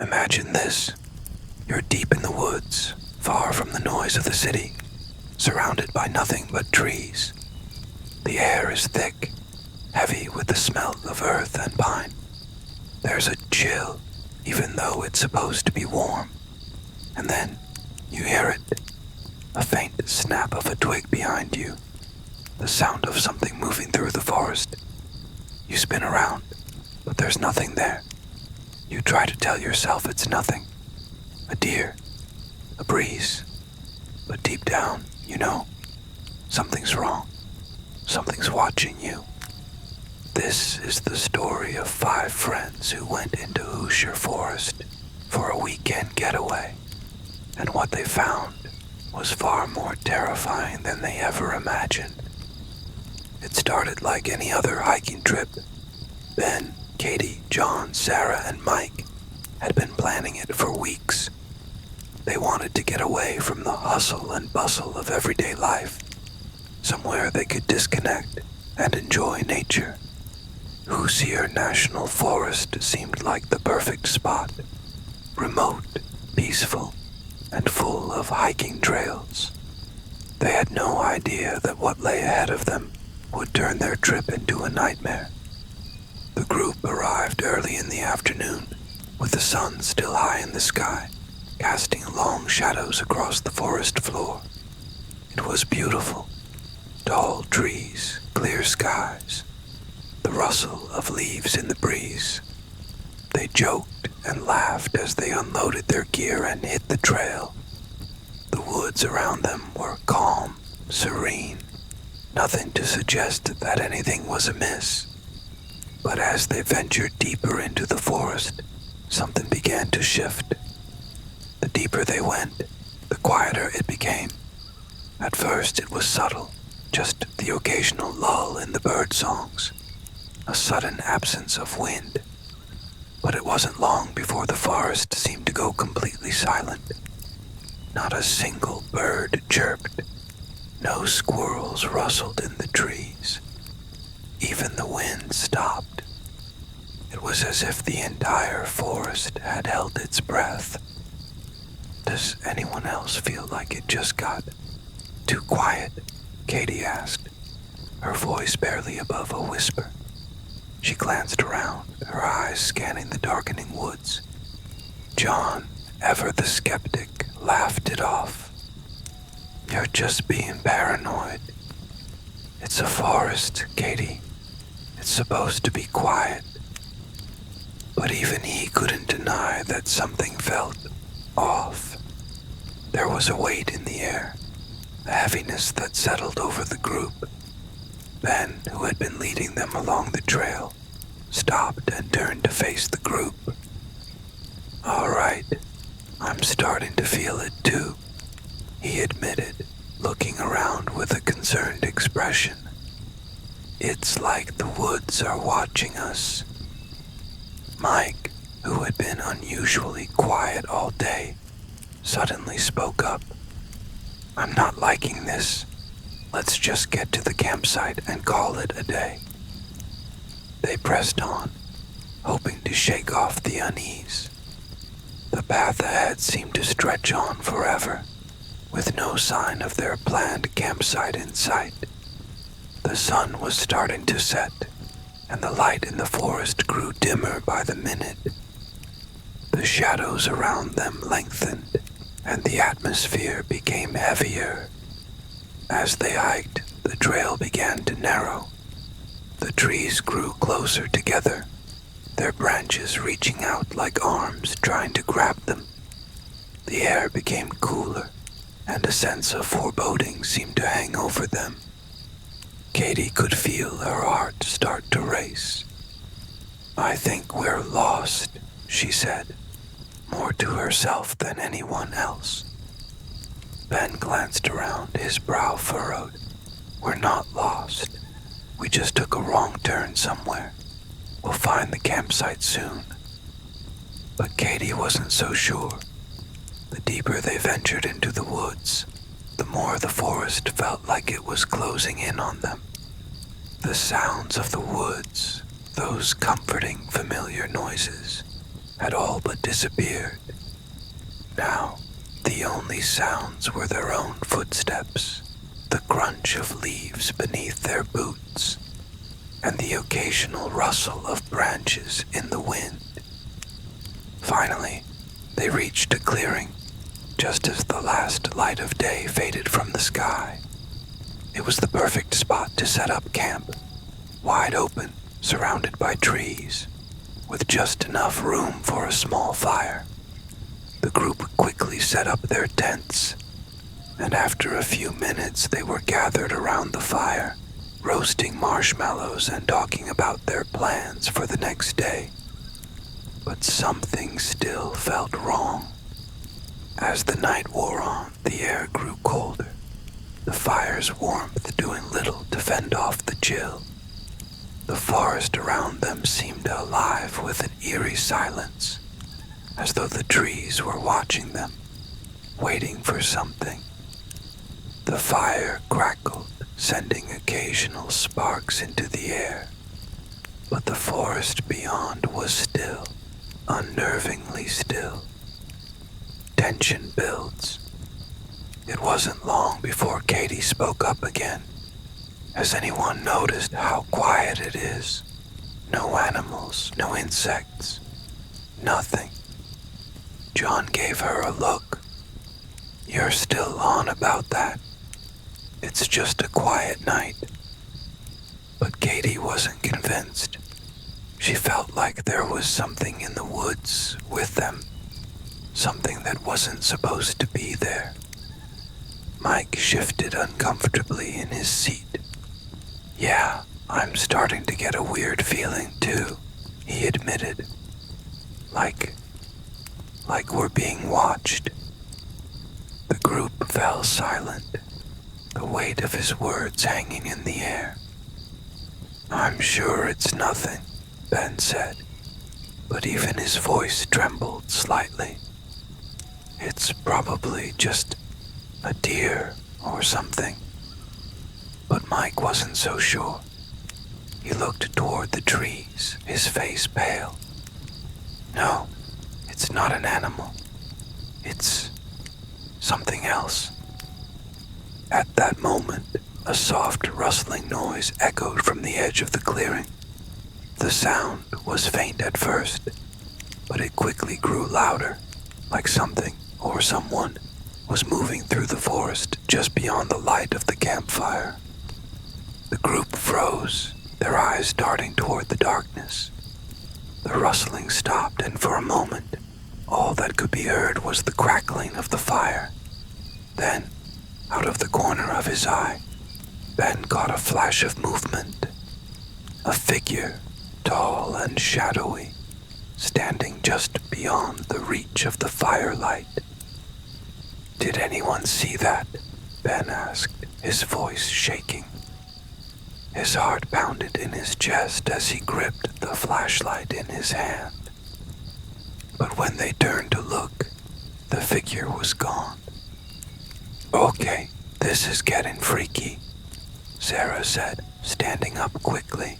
Imagine this. You're deep in the woods, far from the noise of the city, surrounded by nothing but trees. The air is thick, heavy with the smell of earth and pine. There's a chill, even though it's supposed to be warm. And then you hear it, a faint snap of a twig behind you, the sound of something moving through the forest. You spin around, but there's nothing there. You try to tell yourself it's nothing. A deer, a breeze. But deep down, you know, something's wrong. Something's watching you. This is the story of 5 friends who went into Hoosier Forest for a weekend getaway. And what they found was far more terrifying than they ever imagined. It started like any other hiking trip. Ben, Katie, John, Sarah, and Mike had been planning it for weeks. They wanted to get away from the hustle and bustle of everyday life, somewhere they could disconnect and enjoy nature. Hoosier National Forest seemed like the perfect spot, remote, peaceful, and full of hiking trails. They had no idea that what lay ahead of them would turn their trip into a nightmare. The group arrived early in the afternoon, with the sun still high in the sky, casting long shadows across the forest floor. It was beautiful. Tall trees, clear skies, the rustle of leaves in the breeze. They joked and laughed as they unloaded their gear and hit the trail. The woods around them were calm, serene, nothing to suggest that anything was amiss. But as they ventured deeper into the forest, something began to shift. The deeper they went, the quieter it became. At first it was subtle, just the occasional lull in the bird songs, a sudden absence of wind. But it wasn't long before the forest seemed to go completely silent. Not a single bird chirped. No squirrels rustled in the trees. Even the wind stopped. It was as if the entire forest had held its breath. Does anyone else feel like it just got too quiet? Katie asked, her voice barely above a whisper. She glanced around, her eyes scanning the darkening woods. John, ever the skeptic, laughed it off. You're just being paranoid. It's a forest, Katie. It's supposed to be quiet. But even he couldn't deny that something felt off. There was a weight in the air, a heaviness that settled over the group. Ben, who had been leading them along the trail, stopped and turned to face the group. All right, I'm starting to feel it too, he admitted, looking around with a concerned expression. It's like the woods are watching us. Mike, who had been unusually quiet all day, suddenly spoke up. I'm not liking this. Let's just get to the campsite and call it a day. They pressed on, hoping to shake off the unease. The path ahead seemed to stretch on forever, with no sign of their planned campsite in sight. The sun was starting to set, and the light in the forest grew dimmer by the minute. The shadows around them lengthened, and the atmosphere became heavier. As they hiked, the trail began to narrow. The trees grew closer together, their branches reaching out like arms trying to grab them. The air became cooler, and a sense of foreboding seemed to hang over them. Katie could feel her heart start to race. I think we're lost, she said, more to herself than anyone else. Ben glanced around, his brow furrowed. We're not lost. We just took a wrong turn somewhere. We'll find the campsite soon. But Katie wasn't so sure. The deeper they ventured into the woods, the more the forest felt like it was closing in on them. The sounds of the woods, those comforting, familiar noises, had all but disappeared. Now, the only sounds were their own footsteps, the crunch of leaves beneath their boots, and the occasional rustle of branches in the wind. Finally, they reached a clearing, just as the last light of day faded from the sky. It was the perfect spot to set up camp, wide open, surrounded by trees, with just enough room for a small fire. The group quickly set up their tents, and after a few minutes they were gathered around the fire, roasting marshmallows and talking about their plans for the next day. But something still felt wrong. As the night wore on, the air grew colder, the fire's warmth doing little to fend off the chill. The forest around them seemed alive with an eerie silence, as though the trees were watching them, waiting for something. The fire crackled, sending occasional sparks into the air, but the forest beyond was still, unnervingly still. Tension builds. It wasn't long before Katie spoke up again. Has anyone noticed how quiet it is? No animals, no insects, nothing. John gave her a look. You're still on about that. It's just a quiet night. But Katie wasn't convinced. She felt like there was something in the woods with them, something that wasn't supposed to be there. Mike shifted uncomfortably in his seat. Yeah, I'm starting to get a weird feeling too, he admitted. Like we're being watched. The group fell silent, the weight of his words hanging in the air. I'm sure it's nothing, Ben said, but even his voice trembled slightly. It's probably just a deer or something. But Mike wasn't so sure. He looked toward the trees, his face pale. No, it's not an animal. It's something else. At that moment, a soft rustling noise echoed from the edge of the clearing. The sound was faint at first, but it quickly grew louder, like something or someone was moving through the forest just beyond the light of the campfire. The group froze, their eyes darting toward the darkness. The rustling stopped, and for a moment, all that could be heard was the crackling of the fire. Then, out of the corner of his eye, Ben caught a flash of movement. A figure, tall and shadowy, standing just beyond the reach of the firelight. Did anyone see that? Ben asked, his voice shaking. His heart pounded in his chest as he gripped the flashlight in his hand. But when they turned to look, the figure was gone. Okay, this is getting freaky, Sarah said, standing up quickly.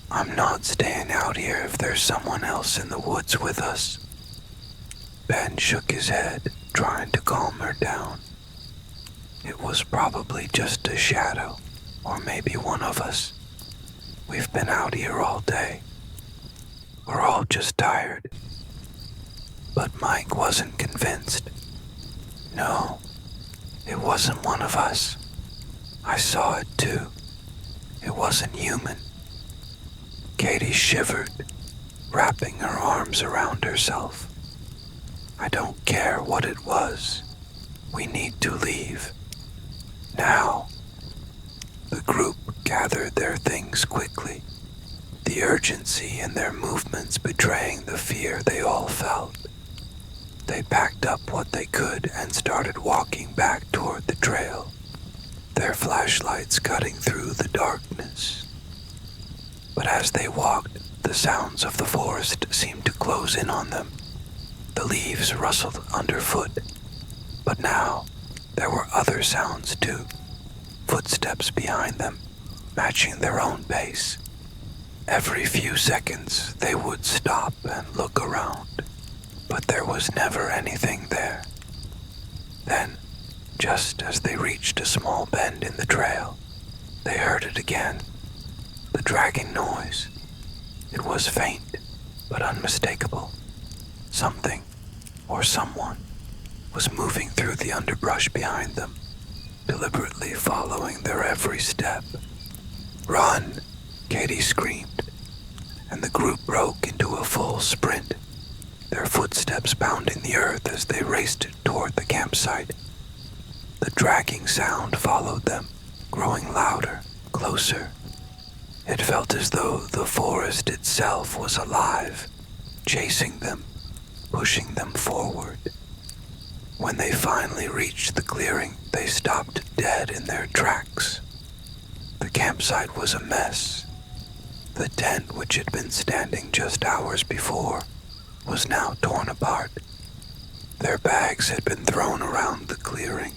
I'm not staying out here if there's someone else in the woods with us. Ben shook his head, trying to calm her down. It was probably just a shadow, or maybe one of us. We've been out here all day. We're all just tired. But Mike wasn't convinced. No, it wasn't one of us. I saw it too. It wasn't human. Katie shivered, wrapping her arms around herself. I don't care what it was. We need to leave. Now. The group gathered their things quickly, the urgency in their movements betraying the fear they all felt. They packed up what they could and started walking back toward the trail, their flashlights cutting through the darkness. But as they walked, the sounds of the forest seemed to close in on them. The leaves rustled underfoot, but now there were other sounds too. Footsteps behind them, matching their own pace. Every few seconds they would stop and look around, but there was never anything there. Then, just as they reached a small bend in the trail, they heard it again, the dragging noise. It was faint, but unmistakable. Something, or someone, was moving through the underbrush behind them, deliberately following their every step. "Run!" Katie screamed, and the group broke into a full sprint, their footsteps pounding the earth as they raced toward the campsite. The dragging sound followed them, growing louder, closer. It felt as though the forest itself was alive, chasing them, pushing them forward. When they finally reached the clearing, they stopped dead in their tracks. The campsite was a mess. The tent, which had been standing just hours before, was now torn apart. Their bags had been thrown around the clearing,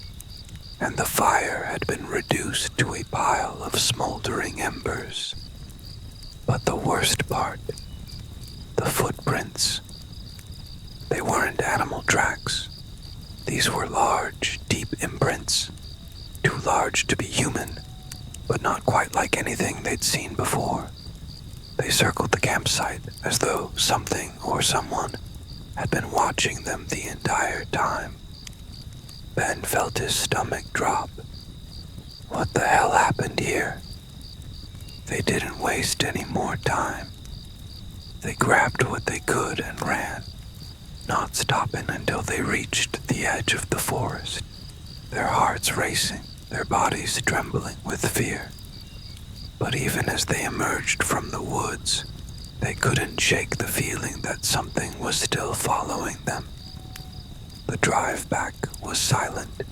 and the fire had been reduced to a pile of smoldering embers. But the worst part, the footprints. They weren't animal tracks. These were large, deep imprints, too large to be human, but not quite like anything they'd seen before. They circled the campsite as though something or someone had been watching them the entire time. Ben felt his stomach drop. What the hell happened here? They didn't waste any more time. They grabbed what they could and ran, not stopping until they reached the edge of the forest, their hearts racing, their bodies trembling with fear. But even as they emerged from the woods, they couldn't shake the feeling that something was still following them. The drive back was silent.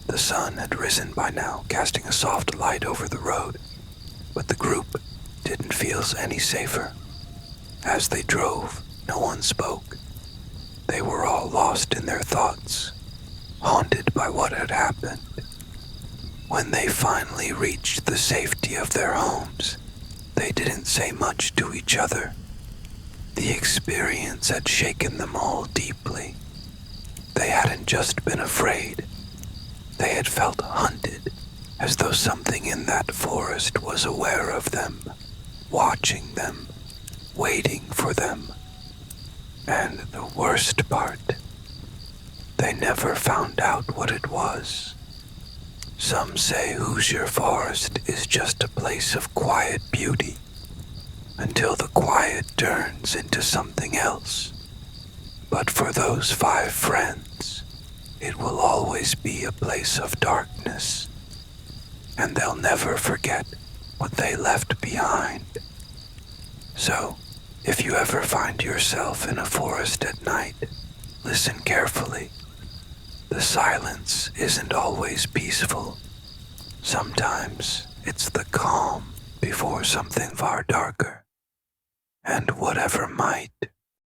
The sun had risen by now, casting a soft light over the road, but the group didn't feel any safer. As they drove, no one spoke. They were all lost in their thoughts, haunted by what had happened. When they finally reached the safety of their homes, they didn't say much to each other. The experience had shaken them all deeply. They hadn't just been afraid. They had felt hunted, as though something in that forest was aware of them, watching them, waiting for them. And the worst part, they never found out what it was. Some say Hoosier Forest is just a place of quiet beauty, until the quiet turns into something else. But for those 5 friends, it will always be a place of darkness, and they'll never forget what they left behind. So, if you ever find yourself in a forest at night, listen carefully. The silence isn't always peaceful. Sometimes it's the calm before something far darker. And whatever might